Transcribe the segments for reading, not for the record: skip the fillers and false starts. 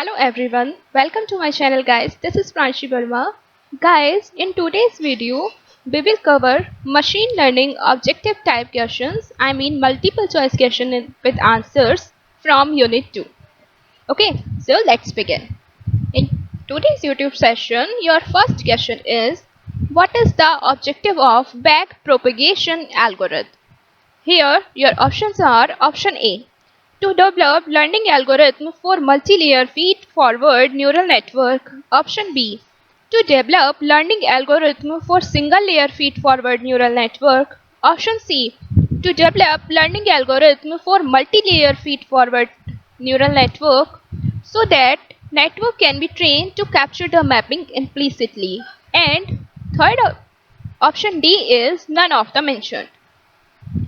Hello everyone, welcome to my channel guys. This is Pranshi Verma. Guys, in today's video, we will cover machine learning objective type questions. I mean multiple choice question with answers from unit 2. Okay, so let's begin. In today's YouTube session, your first question is, what is the objective of backpropagation algorithm? Here, your options are option A, to develop learning algorithm for multi-layer feed-forward neural network. Option B, to develop learning algorithm for single-layer feed-forward neural network. Option C, to develop learning algorithm for multi-layer feed-forward neural network so that network can be trained to capture the mapping implicitly. And third option D is none of the mentioned.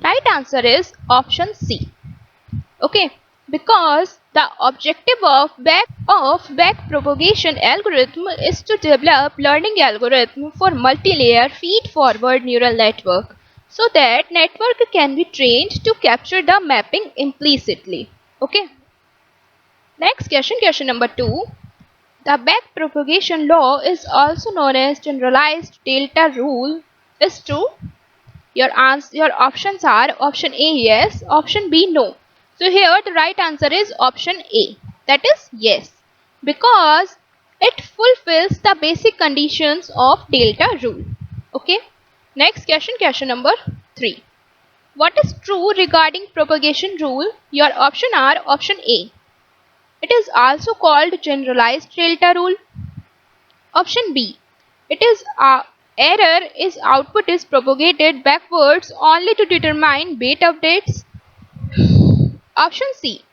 Right answer is option C. Okay, because the objective of backpropagation algorithm is to develop learning algorithm for multi-layer feed-forward neural network so that network can be trained to capture the mapping implicitly. Okay. Next question number 2. The backpropagation law is also known as generalized delta rule is true. Your options are option A yes, option B no. So here the right answer is option A, that is yes, because it fulfills the basic conditions of delta rule. Okay. Next question number 3. What is true regarding propagation rule? Your option are option A. It is also called generalized delta rule. Option B. It is error is output is propagated backwards only to determine bait updates. Option C.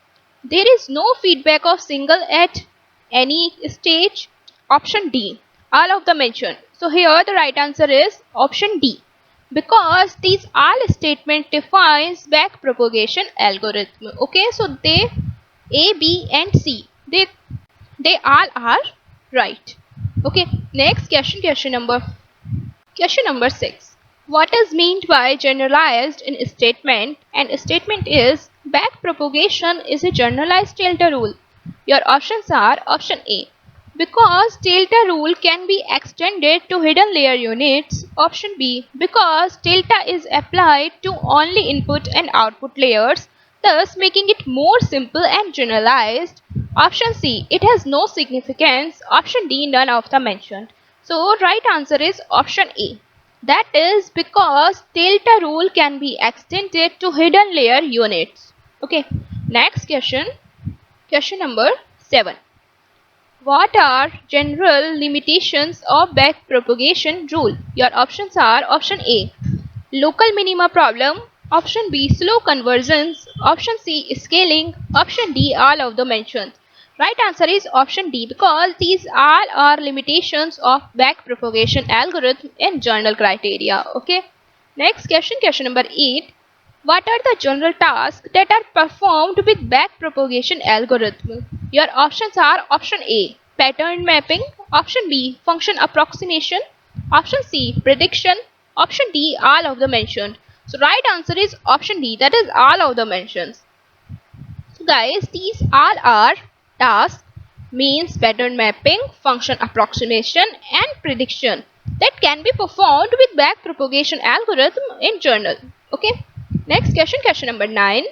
There is no feedback of single at any stage. Option D. All of the mentioned. So here the right answer is option D, because these all statement defines backpropagation algorithm. Okay, so they A, B and C they all are right. Okay, next question number 6. What is meant by generalized in statement? And statement is backpropagation is a generalized delta rule. Your options are option A, because delta rule can be extended to hidden layer units. Option B, because delta is applied to only input and output layers, thus making it more simple and generalized. Option C, it has no significance. Option D, none of the mentioned. So right answer is option A. That is because delta rule can be extended to hidden layer units. Okay, next question number 7. What are general limitations of backpropagation rule? Your options are option A, local minima problem, option B, slow conversions, option C, scaling, option D, all of the mentioned. Right answer is option D, because these all are limitations of backpropagation algorithm in general criteria. Okay. Next question number 8. What are the general tasks that are performed with backpropagation algorithm? Your options are option A, pattern mapping, option B, function approximation, option C, prediction, option D, all of the mentioned. So right answer is option D, that is all of the mentions. So guys, these all are tasks, means pattern mapping, function approximation and prediction that can be performed with backpropagation algorithm in journal. Okay. Next question number 9.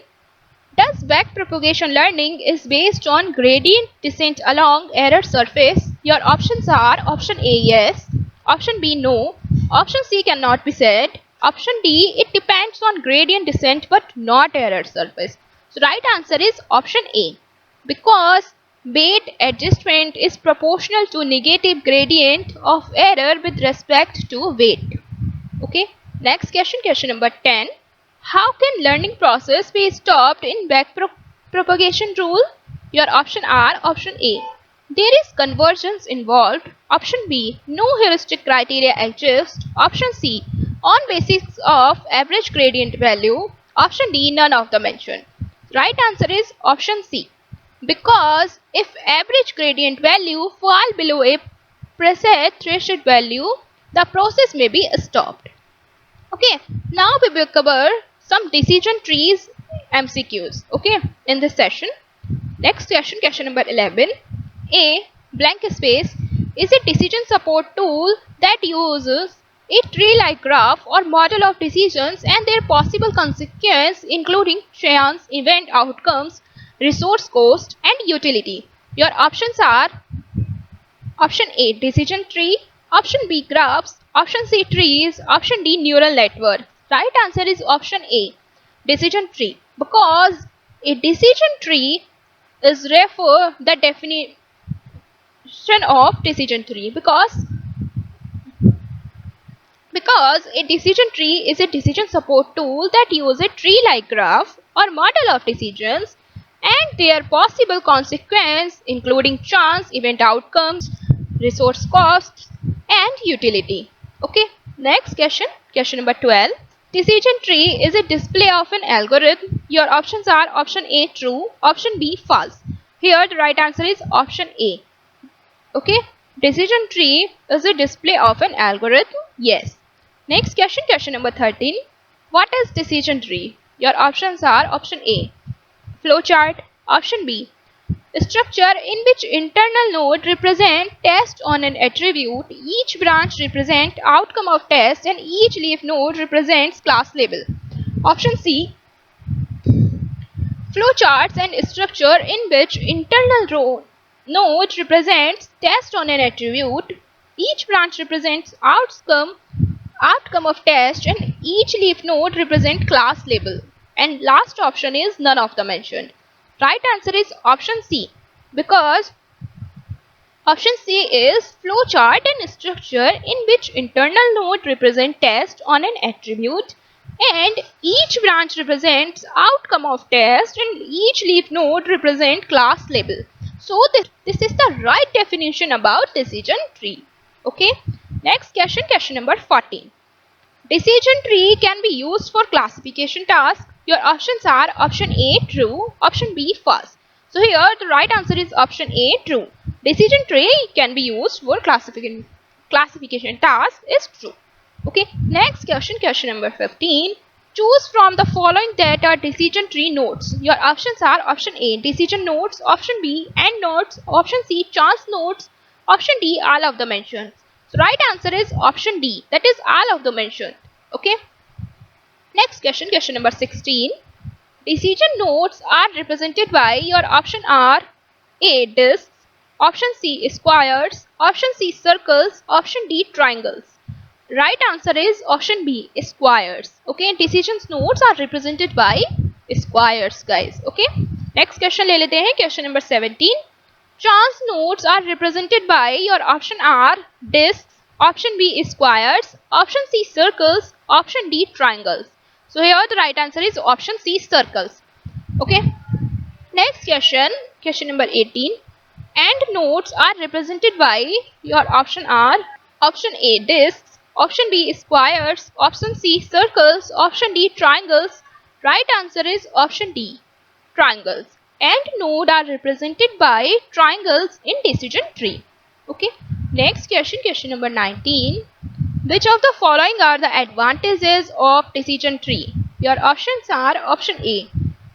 Does backpropagation learning is based on gradient descent along error surface? Your options are option A yes, option B no, option C cannot be said, option D it depends on gradient descent but not error surface. So right answer is option A, because weight adjustment is proportional to negative gradient of error with respect to weight. Okay. Next question number 10. How can learning process be stopped in backpropagation rule? Your option are option A, there is convergence involved, option B, no heuristic criteria exist, option C, on basis of average gradient value, option D, none of the mentioned. Right answer is option C, because if average gradient value fall below a preset threshold value, the process may be stopped. Okay, now we will cover some decision trees MCQs. Okay, in this session. Next question number 11. A. Blank space is a decision support tool that uses a tree-like graph or model of decisions and their possible consequences, including chance, event outcomes, resource cost, and utility. Your options are option A. Decision tree, option B. Graphs, option C. Trees, option D. Neural network. Right answer is option A. Decision tree, because a decision tree is refer the definition of decision tree, because a decision tree is a decision support tool that uses a tree-like graph or model of decisions and their possible consequences, including chance, event outcomes, resource costs, and utility. Okay, next question, question number 12. Decision tree is a display of an algorithm. Your options are option A true, option B false. Here the right answer is option A. Okay, decision tree is a display of an algorithm. Yes. Next question, question number 13. What is decision tree? Your options are option A flowchart, option B structure in which internal node represent test on an attribute, each branch represent outcome of test, and each leaf node represents class label. Option C flowcharts and structure in which internal node represents test on an attribute, each branch represents outcome of test, and each leaf node represents class label. And last option is none of the mentioned. Right answer is option C, because option C is flowchart and structure in which internal node represent test on an attribute and each branch represents outcome of test and each leaf node represent class label. So this is the right definition about decision tree. Okay. Next question, question number 14. Decision tree can be used for classification tasks. Your options are option A true, option B false. So here the right answer is option A true. Decision tree can be used for classification task is true. Okay, next question, question number 15. Choose from the following data decision tree nodes. Your options are option A decision nodes, option B AND nodes, option C chance nodes, option D all of the mentioned. So right answer is option D, that is all of the mentioned. Okay. Next question, question number 16. Decision nodes are represented by your option are A discs, option C squares, option C circles, option D triangles. Right answer is option B squares. Okay, decision nodes are represented by squares guys. Okay, next question ले लेते हैं, question number 17. Chance nodes are represented by your option are discs, option B squares, option C circles, option D triangles. So here the right answer is option C circles. Okay. Next question, question number 18. AND nodes are represented by your option are option A discs, option B squares, option C circles, option D triangles. Right answer is option D triangles. AND node are represented by triangles in decision tree. Okay. Next question, question number 19. Which of the following are the advantages of decision tree? Your options are option A.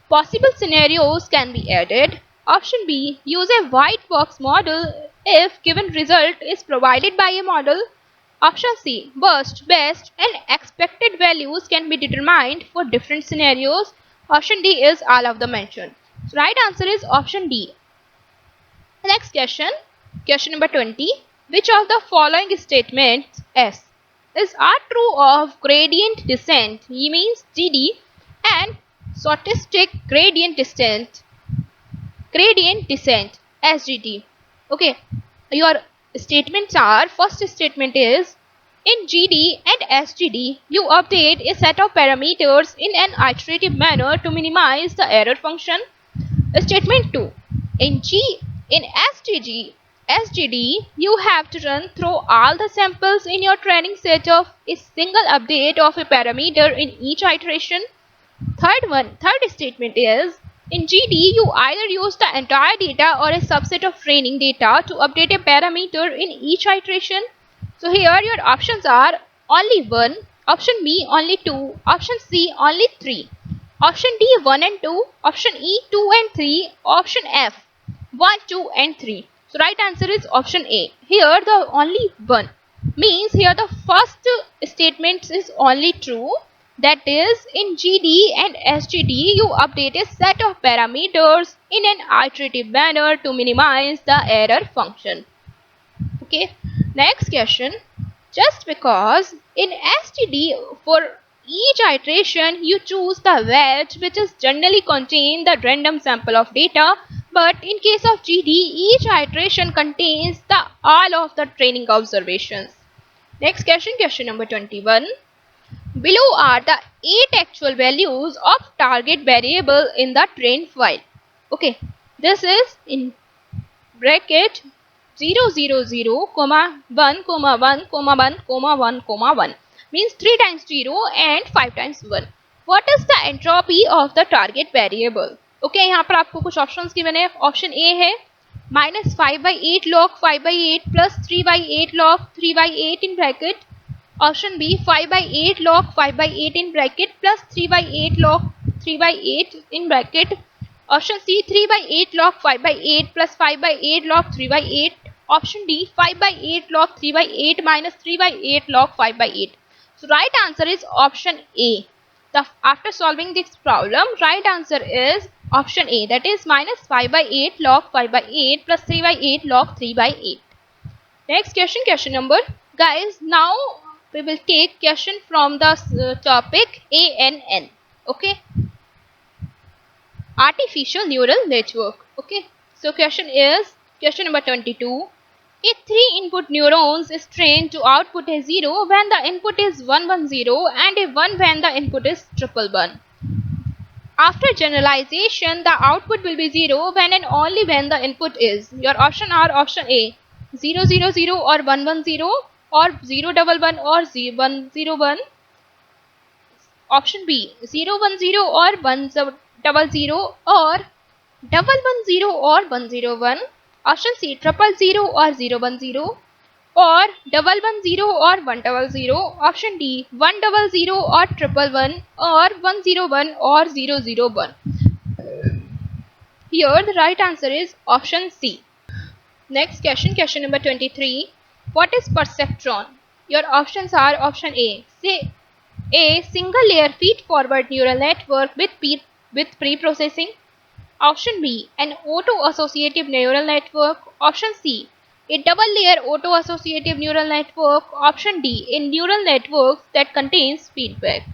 Possible scenarios can be added. Option B. Use a white box model if given result is provided by a model. Option C. Worst, best and expected values can be determined for different scenarios. Option D is all of the mentioned. So right answer is option D. Next question. Question number 20. Which of the following statements S are true of gradient descent, means GD, and stochastic gradient descent SGD. Okay, your statements are, first statement is in GD and SGD you update a set of parameters in an iterative manner to minimize the error function. Statement 2. In SGD, you have to run through all the samples in your training set of a single update of a parameter in each iteration. Third statement is in GD, you either use the entire data or a subset of training data to update a parameter in each iteration. So here your options are only 1, option B only 2, option C only 3. Option D 1 and 2, option E 2 and 3, option F 1, 2 and 3. So right answer is option A. Here the only one means here the first statement is only true. That is, in GD and SGD you update a set of parameters in an iterative manner to minimize the error function. Okay, next question. Just because in SGD for each iteration you choose the wedge which is generally contain the random sample of data, but in case of GD each iteration contains the all of the training observations. Next question, question number 21. Below are the 8 actual values of target variable in the train file. Okay, this is in bracket 000, 1, 1, 1, 1, 1 means 3 times 0 and 5 times 1. What is the entropy of the target variable? Okay, यहाँ पर आपको कुछ options given है. Option A है -5/8 log 5/8 plus 3/8 log 3/8 in bracket. Option B 5/8 log 5/8 in bracket plus 3/8 log 3/8 in bracket. Option C 3/8 log 5/8 plus 5/8 log 3/8. Option D 5/8 log 3/8 minus 3/8 log 5/8. So right answer is option A. After solving this problem, right answer is option A, that is -5/8 log 5/8 plus 3/8 log 3/8. Next question, question number. Guys, now we will take question from the topic ANN. Okay, artificial neural network. Okay, so question is question number 22. A 3 input neurons is trained to output a 0 when the input is 110 and a 1 when the input is 111. After generalization, the output will be 0 when and only when the input is. Your option are option A 000 or 110 or 011 or 101. Option B 010 or 100 or 110 or 101. Option C 000 or 010 or 110 or 100. Option D 100 or 111 or 101 or 001. Here the right answer is option C. Next question, question number 23. What is perceptron? Your options are option A. Say a single layer feed forward neural network with pre-processing. Option B, an auto-associative neural network. Option C, a double-layer auto-associative neural network. Option D, a neural network that contains feedback.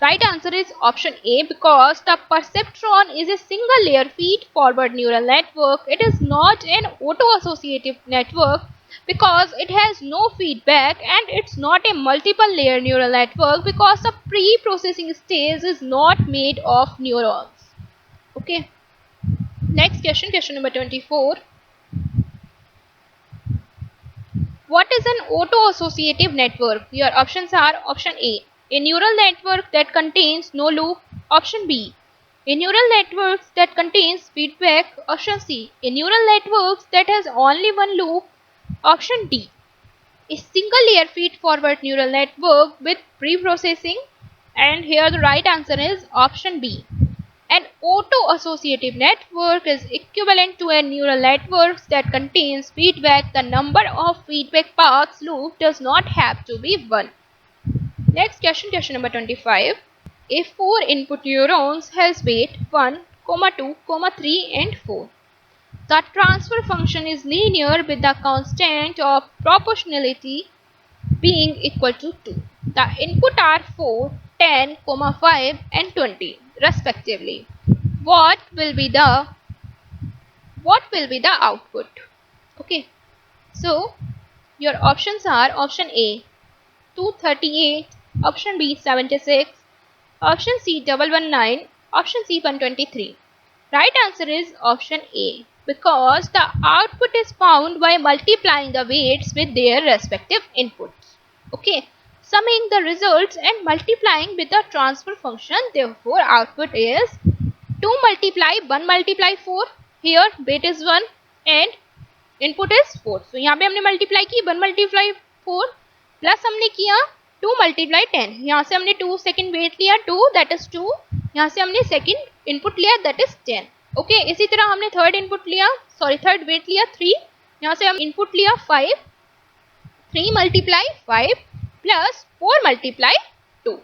Right answer is option A, because the perceptron is a single-layer feed-forward neural network. It is not an auto-associative network because it has no feedback, and it's not a multiple-layer neural network because the pre-processing stage is not made of neurons. Okay. Next question, question number 24. What is an auto-associative network? Your options are option A neural network that contains no loop. Option B, a neural network that contains feedback. Option C, a neural network that has only one loop. Option D, a single layer feed-forward neural network with pre-processing. And here the right answer is option B. An auto-associative network is equivalent to a neural network that contains feedback. The number of feedback paths loop does not have to be 1. Next question, question number 25. A 4 input neurons has weight 1, 2, 3 and 4. The transfer function is linear with the constant of proportionality being equal to 2. The input are 4, 10, 5 and 20 respectively. What will be the output? Okay, so your options are option A 238, option B 76, option C 119, option C 123. Right answer is option A, because the output is found by multiplying the weights with their respective inputs. Okay, summing the results and multiplying with the transfer function. Therefore output is 2 multiply 1 multiply 4. Here weight is 1 and input is 4. So यहाँ पे हमने multiply की 1 multiply 4 plus हमने किया 2 multiply 10. यहाँ से हमने 2 second weight लिया 2 that is 2. यहाँ से हमने second input लिया that is 10. ओके, इसी तरह हमने थर्ड इनपुट लिया थर्ड वेट लिया 3 यहाँ से हम इनपुट लिया 5, 3 multiply 5 plus 4 multiply 2.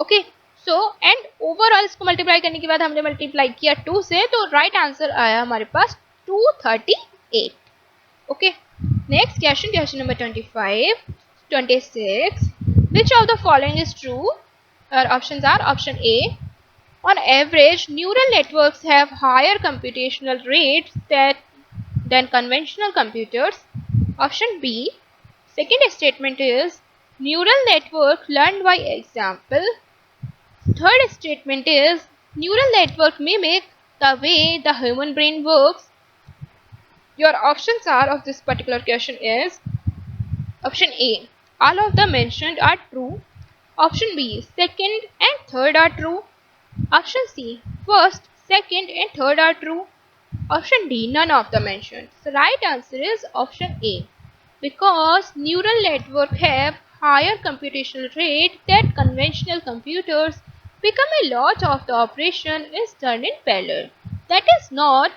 Okay, so and overall इसको मल्टीप्लाई करने के बाद हमने मल्टीप्लाई किया 2 से, तो राइट आंसर आया हमारे पास 238. Okay, next question, question number 25, 26. Which of the following is true? Our options are option A. On average, neural networks have higher computational rates than conventional computers. Option B. Second statement is neural network learn by example. Third statement is neural network mimic the way the human brain works. Your options are of this particular question is option A. All of the mentioned are true. Option B. Second and third are true. Option C. First, second and third are true. Option D. None of the mentioned. The right answer is option A. Because neural networks have higher computational rate than conventional computers, become a lot of the operation is done in parallel. That is not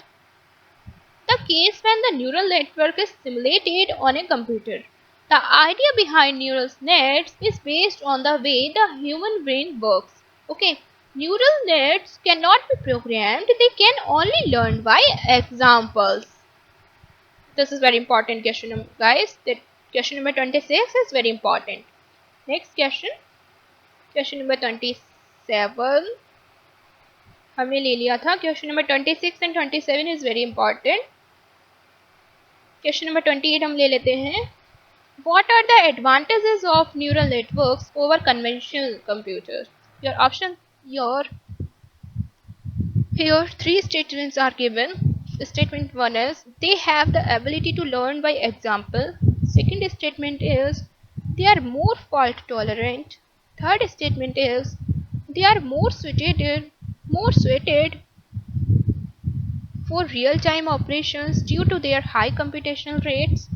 the case when the neural network is simulated on a computer. The idea behind neural nets is based on the way the human brain works. Okay, neural nets cannot be programmed, they can only learn by examples. This is very important question, guys. That question number 26 is very important. Next question, question number 27. हमने ले लिया था. Question number 26 and 27 is very important. Question number 28 हम ले लेते हैं. What are the advantages of neural networks over conventional computers? Here three statements are given. Statement 1 is they have the ability to learn by example. Second statement is they are more fault tolerant. Third statement is they are more suited for real-time operations due to their high computational rates.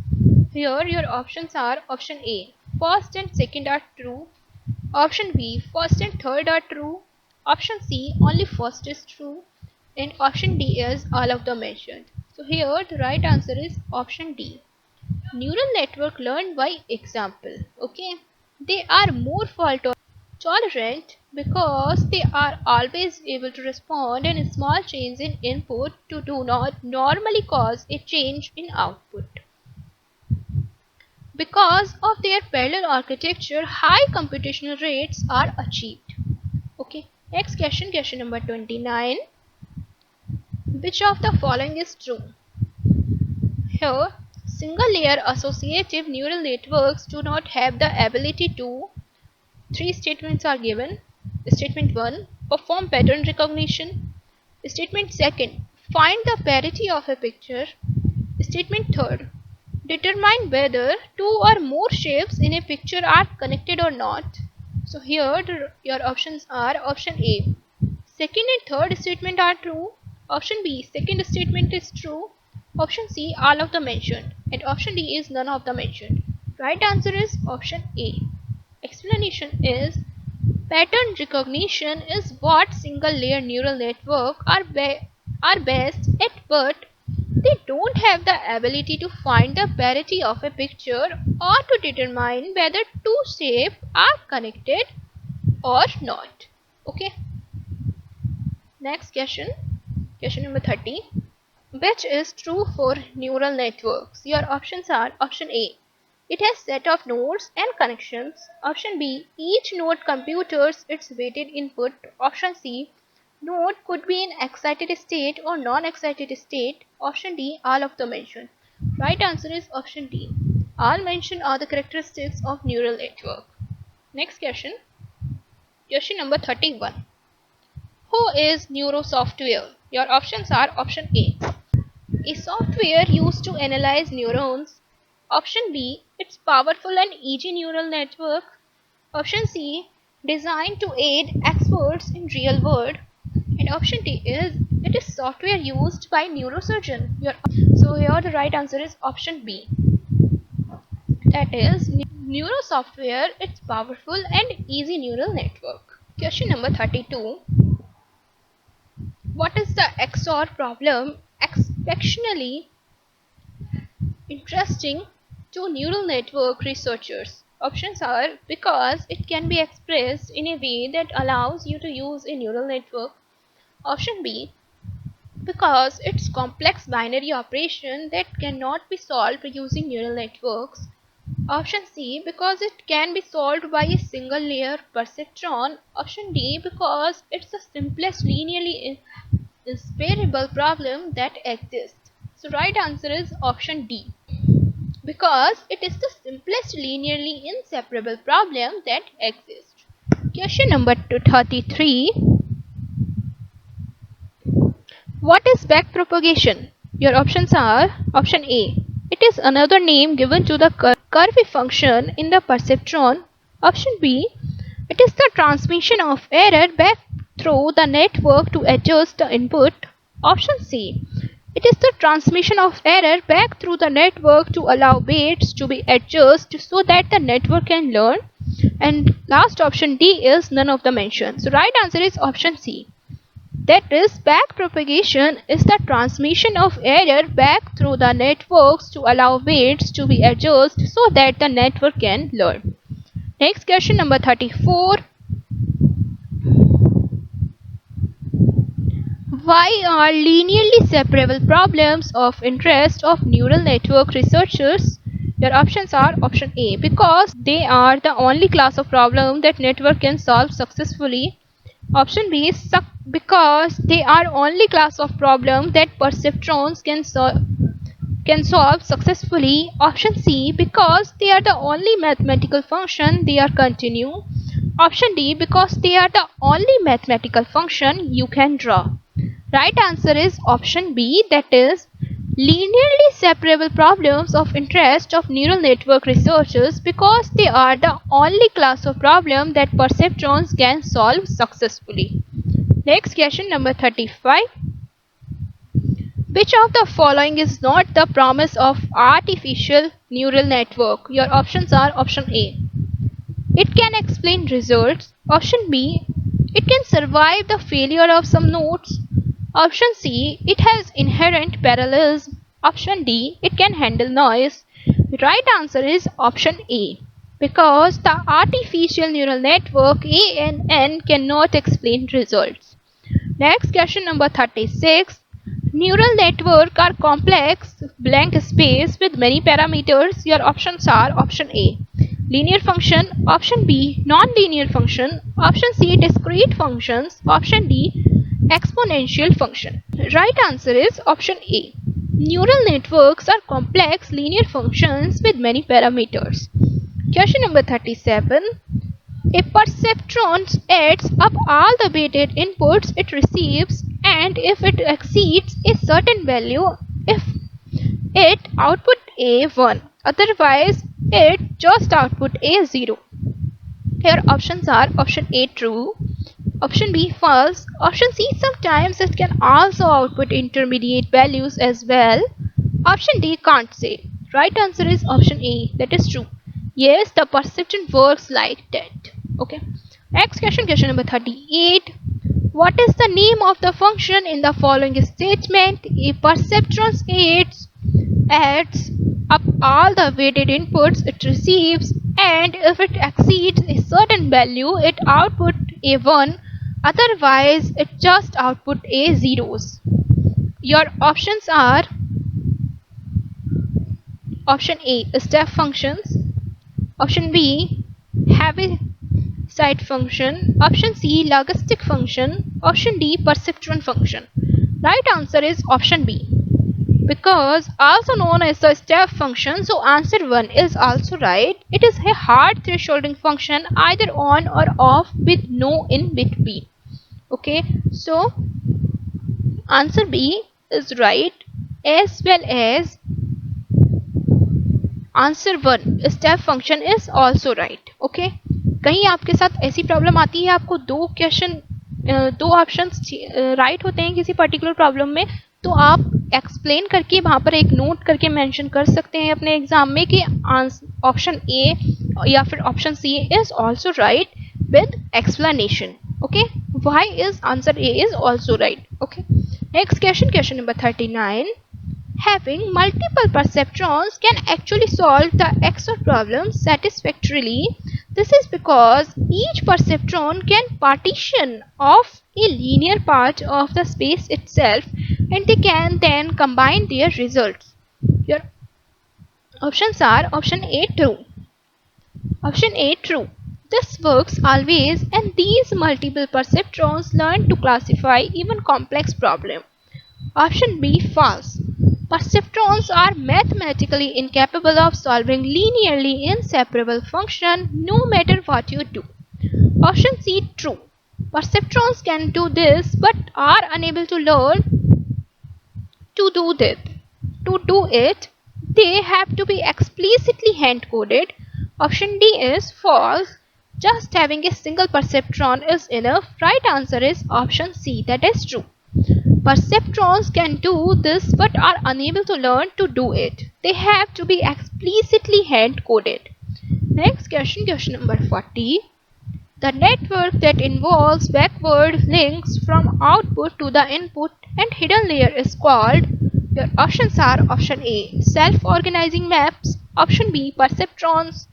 Here your options are option A. First and second are true. Option B. First and third are true. Option C. Only first is true. And option D is all of the mentioned. So here the right answer is option D. Neural network learn by example. Okay, they are more fault tolerant because they are always able to respond in small changes in input to do not normally cause a change in output. Because of their parallel architecture, high computational rates are achieved. Okay, next question, question number 29. Which of the following is true? Here, single layer associative neural networks do not have the ability to. Three statements are given. Statement 1, perform pattern recognition. Statement 2, find the parity of a picture. Statement 3, determine whether two or more shapes in a picture are connected or not. So here your options are option A. Second and third statement are true. Option B, second statement is true. Option C, all of the mentioned. And option D is none of the mentioned. Right answer is option A. Explanation is pattern recognition is what single layer neural networks are best at, but they don't have the ability to find the parity of a picture or to determine whether two shapes are connected or not. Okay. Next question, question number 30. Which is true for neural networks? Your options are option A. It has set of nodes and connections. Option B. Each node computes its weighted input. Option C. Node could be in excited state or non-excited state. Option D. All of the mentioned. Right answer is option D. All mentioned are the characteristics of neural network. Next question. Question number 31. Who is neurosoftware? Your options are option A. A software used to analyze neurons. Option B. It's powerful and easy neural network. Option C. Designed to aid experts in real world. And option D is it is software used by neurosurgeon. So here the right answer is option B. That is neurosoftware. It's powerful and easy neural network. Question number 32. What is the XOR problem? Exceptionally interesting to neural network researchers? Options are because it can be expressed in a way that allows you to use a neural network. Option B, because it's complex binary operation that cannot be solved using neural networks. Option C, because it can be solved by a single layer perceptron. Option D, because it's the simplest linearly inseparable problem that exists. So right answer is option D, because it is the simplest linearly inseparable problem that exists. Question number 33. What is backpropagation? Your options are option A. It is another name given to the curve function in the perceptron. Option B. It is the transmission of error back through the network to adjust the input. Option C. It is the transmission of error back through the network to allow weights to be adjusted so that the network can learn. And last option D is none of the mentioned. So right answer is option C. That is, backpropagation is the transmission of error back through the networks to allow weights to be adjusted so that the network can learn. Next question number 34. Why are linearly separable problems of interest of neural network researchers? Your options are option A, because they are the only class of problem that network can solve successfully. Option B is because they are only class of problem that perceptrons can solve successfully. Option C, because they are the only mathematical function they are continue. Option D, because they are the only mathematical function you can draw. Right answer is option B, that is, linearly separable problems of interest of neural network researchers because they are the only class of problem that perceptrons can solve successfully. Next question number 35. Which of the following is not the promise of artificial neural network? Your options are option A. It can explain results. Option B. It can survive the failure of some nodes. Option C. It has inherent parallelism. Option D. It can handle noise. The right answer is option A, because the artificial neural network ANN cannot explain results. Next question number 36. Neural networks are complex blank space with many parameters. Your options are option A, linear function, option B, non-linear function, option C, discrete functions, option D, exponential function. Right answer is option A. Neural networks are complex linear functions with many parameters. Question number 37. A perceptron adds up all the weighted inputs it receives, and if it exceeds a certain value, if it output A1, otherwise it just output A0. Here options are option A, true, option B, false, option C, sometimes it can also output intermediate values as well, option D, can't say. Right answer is option A, that is true. Yes, the perceptron works like that. Okay. Next question, question number 38. What is the name of the function in the following statement? A perceptron adds up all the weighted inputs it receives, and if it exceeds a certain value, it outputs A1, otherwise it just outputs A0s. Your options are option A, step functions, option B, Heaviside function, option C, logistic function, option D, perceptron function. Right answer is option B, because also known as the step function, so answer 1 is also right. It is a hard thresholding function either on or off with no in between. Okay, so answer B is right, as well as answer 1 step function is also right. Okay, कहीं आपके साथ ऐसी problem आती है, आपको दो options right होते हैं किसी पर्टिकुलर प्रॉब्लम में, तो आप एक्सप्लेन करके वहाँ पर एक नोट करके मेंशन कर सकते हैं अपने एग्जाम में कि ऑप्शन ए या फिर option C is also right with explanation. Okay, why is answer A is also right. Okay, next question, question number 39. Having multiple perceptrons can actually solve the XOR problem satisfactorily. This is because each perceptron can partition off a linear part of the space itself and they can then combine their results. Your options are option A true. Option A true. This works always and these multiple perceptrons learn to classify even complex problems. Option B false. Perceptrons are mathematically incapable of solving linearly inseparable function no matter what you do. Option C true. Perceptrons can do this but are unable to learn to do that. To do it, they have to be explicitly hand-coded. Option D is false. Just having a single perceptron is enough. Right answer is option C, that is true. Perceptrons can do this but are unable to learn to do it. They have to be explicitly hand-coded. Next question, question number 40. The network that involves backward links from output to the input and hidden layer is called. Your options are option A self-organizing maps, option B perceptrons,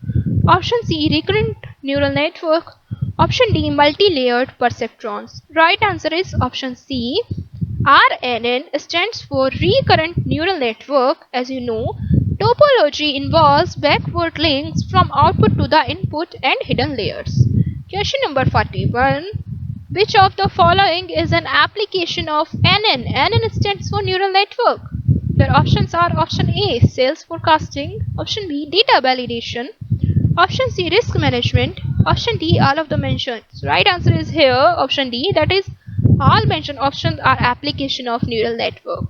option C recurrent neural network, option D multi-layered perceptrons. Right answer is option C. RNN stands for recurrent neural network. As you know, topology involves backward links from output to the input and hidden layers. Question number 41. Which of the following is an application of NN? NN stands for neural network. The options are option A sales forecasting, option B data validation, option C risk management, option D all of the mentioned. Right answer is here option D, that is all mentioned options are application of neural network.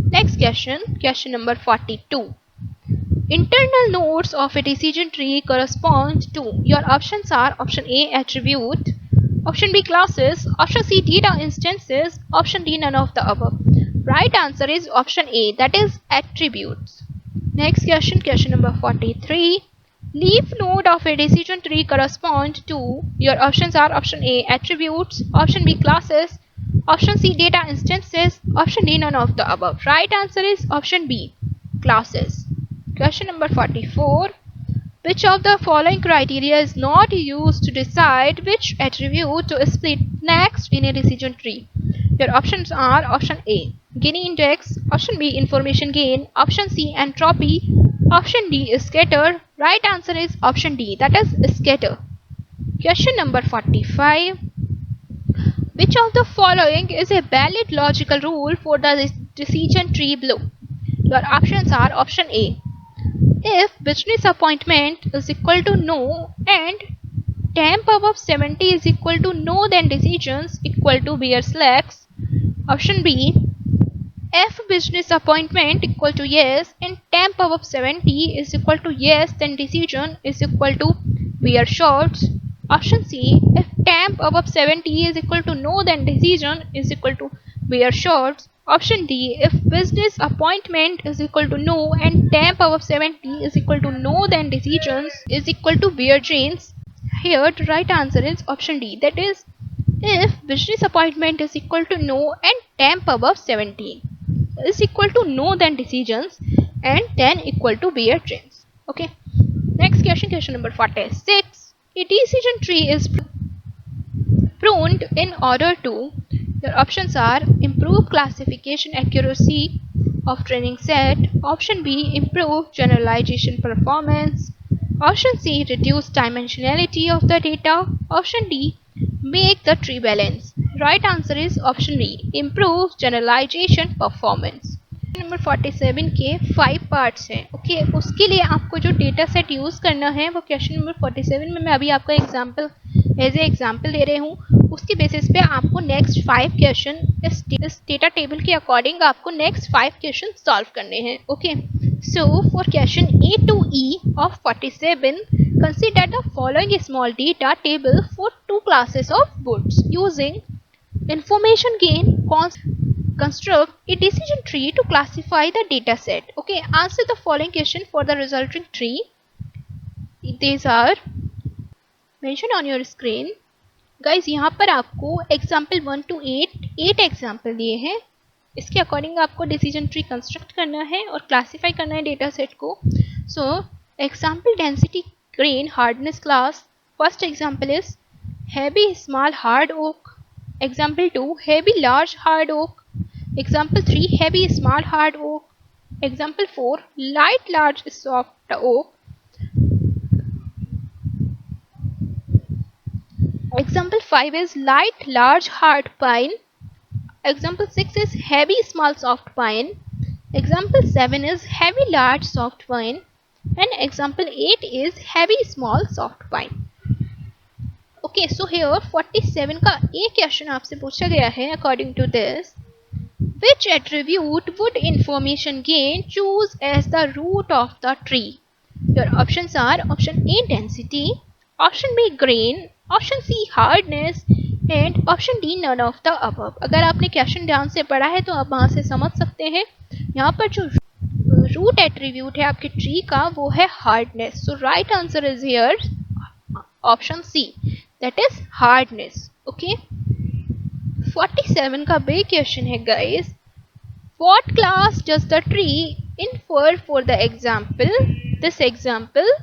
Next question, question number 42. Internal nodes of a decision tree correspond to. Your options are option A attribute, option B classes, option C data instances, option D none of the above. Right answer is option A, that is attributes. Next question, question number 43. Leaf node of a decision tree correspond to. Your options are option A attributes, option B classes, option C data instances, option D none of the above. Right answer is option B classes. Question number 44. Which of the following criteria is not used to decide which attribute to split next in a decision tree? Your options are option A Gini index, option B information gain, option C entropy, option D is scatter. Right answer is option D, that is scatter. Question number 45. Which of the following is a valid logical rule for the decision tree below? Your options are option A. If business appointment is equal to no and temp above 70 is equal to no, then decisions equal to bear slacks. Option B. If business appointment equal to yes and temp above 70 is equal to yes, then decision is equal to bear shorts. Option C. If temp above 70 is equal to no, then decision is equal to bear shorts. Option D. If business appointment is equal to no and temp above 70 is equal to no, then decisions is equal to bear chains. Here the right answer is option D, that is if business appointment is equal to no and temp above 70 is equal to no, then decisions, and then equal to bear chains. Okay. Next question, question number 46. A decision tree is pruned in order to. Your options are improve classification accuracy of training set, option B improve generalization performance, option C reduce dimensionality of the data, option D make the tree balance. Right answer is option B improve generalization performance. Number 47 के 5 parts हैं. Okay, उसके लिए आपको जो data set use करना है वो question number 47 में मैं अभी आपका एग्जांपल एज ए एग्जांपल दे रही हूँ. उसके बेसिस पे आपको नेक्स्ट 5 क्वेश्चन इस डेटा टेबल के अकॉर्डिंग आपको नेक्स्ट 5 क्वेश्चन सॉल्व करने हैं. Okay, so for question A to E of 47, consider the following small data table for two classes of goods using information gain construct a decision tree to classify the data set. Okay, answer the following question for the resulting tree. These are mentioned on your screen. Guys, यहाँ पर आपको example 1 to 8 example दिए हैं. इसके according आपको decision tree construct करना है और क्लासीफाई करना है डेटा सेट को. So example density grain hardness class. First example is heavy small hard oak. Example 2 heavy large hard oak. Example 3 heavy small hard oak. Example 4 light large soft oak. Example 5 is light large hard pine. Example 6 is heavy small soft pine. Example 7 is heavy large soft pine. And example 8 is heavy small soft pine. Okay, so here 47 का एक question आपसे पूछा गया है. According to this, which attribute would information gain choose as the root of the tree? Your options are option A density, option B grain, option C hardness and option D none of the above. अगर आपने question ध्यान से पढ़ा है तो आप वहाँ से समझ सकते हैं. यहाँ पर जो रूट एट्रीब्यूट है आपके ट्री का वो है hardness. So right answer is here option C, that is hardness. Okay, 47 का big question है guys. What class does the tree infer for the example? This example,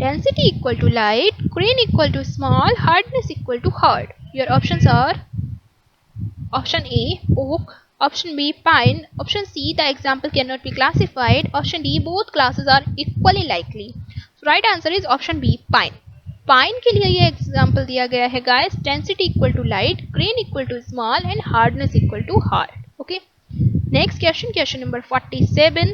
density equal to light, grain equal to small, hardness equal to hard. Your options are option A oak, option B pine, option C the example cannot be classified, option D both classes are equally likely. So right answer is option B pine. Pine के लिए ये example दिया गया है guys. Density equal to light, grain equal to small and hardness equal to hard. Okay, next question, question number 47.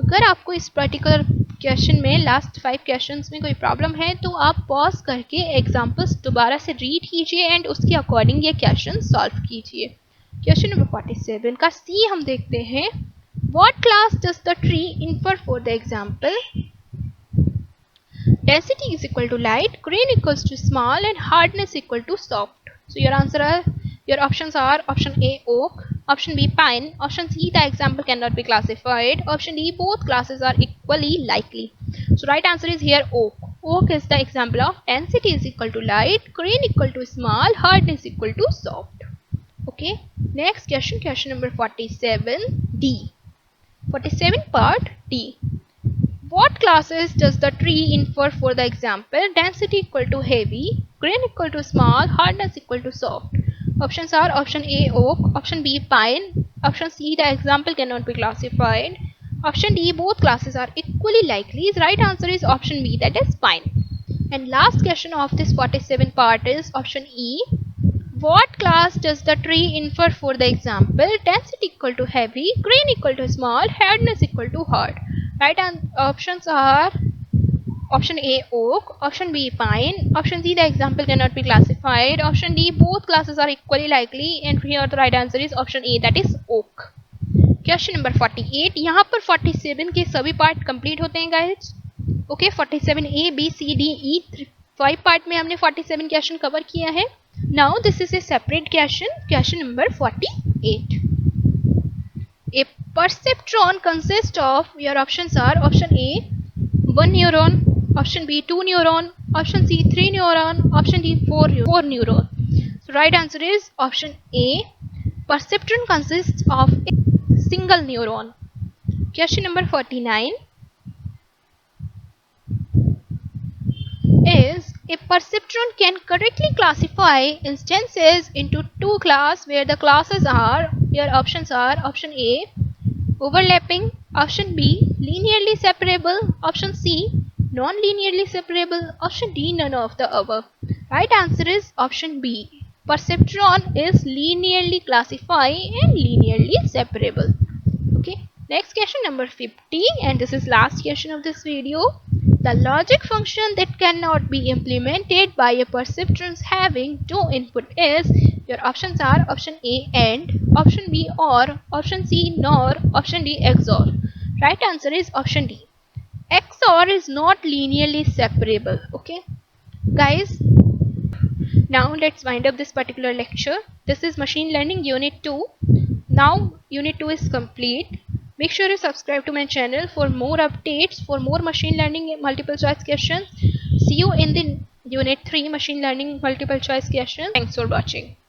अगर आपको इस particular question में लास्ट 5 क्वेश्चंस में कोई प्रॉब्लम है तो आप पॉज करके एग्जाम्पल्स दोबारा से रीड कीजिए एंड उसके अकॉर्डिंग ये क्वेश्चन सॉल्व कीजिए. क्वेश्चन नंबर 47 का सी हम देखते हैं. What class does the tree infer for the example? Density is equal to light, grain equals to small and hardness equal to soft. So your options are option A oak, option B pine, option C the example cannot be classified, option D both classes are equally likely. So right answer is here oak. Oak is the example of density is equal to light, grain equal to small, hardness equal to soft. Okay, next question, question number 47 D. 47 part D. What classes does the tree infer for the example? Density equal to heavy, grain equal to small, hardness equal to soft. Options are option A oak, option B pine, option C the example cannot be classified, option D both classes are equally likely. The right answer is option B, that is pine. And last question of this 47 part is option E. What class does the tree infer for the example? Density equal to heavy, grain equal to small, hardness equal to hard. Right options are option A oak, option B pine, option C the example cannot be classified, option D both classes are equally likely, and here the right answer is option A, that is oak. Question number 48. यहाँ पर 47 के सभी part complete होते हैं guys. Okay, 47 A B C D E 5 part में हमने 47 question cover किया है. Now this is a separate question, question number 48. A perceptron consists of, your options are option A 1 neuron, option B 2 neuron, option C 3 neuron, option D 4 neuron. So right answer is option A. Perceptron consists of a single neuron. Question number 49 is a perceptron can correctly classify instances into two classes where the classes are, your options are option A overlapping, option B linearly separable, option C non-linearly separable, option D none of the above. Right answer is option B. Perceptron is linearly classified and linearly separable. Okay, next question number 50, and this is last question of this video. The logic function that cannot be implemented by a perceptron having two input is, your options are option A AND, option B OR, option C NOR, option D XOR. Right answer is option D. XOR is not linearly separable. Okay guys, now let's wind up this particular lecture. This is machine learning unit 2. Now unit 2 is complete. Make sure you subscribe to my channel for more updates, for more machine learning multiple choice questions. See you in the unit 3 machine learning multiple choice questions. Thanks for watching.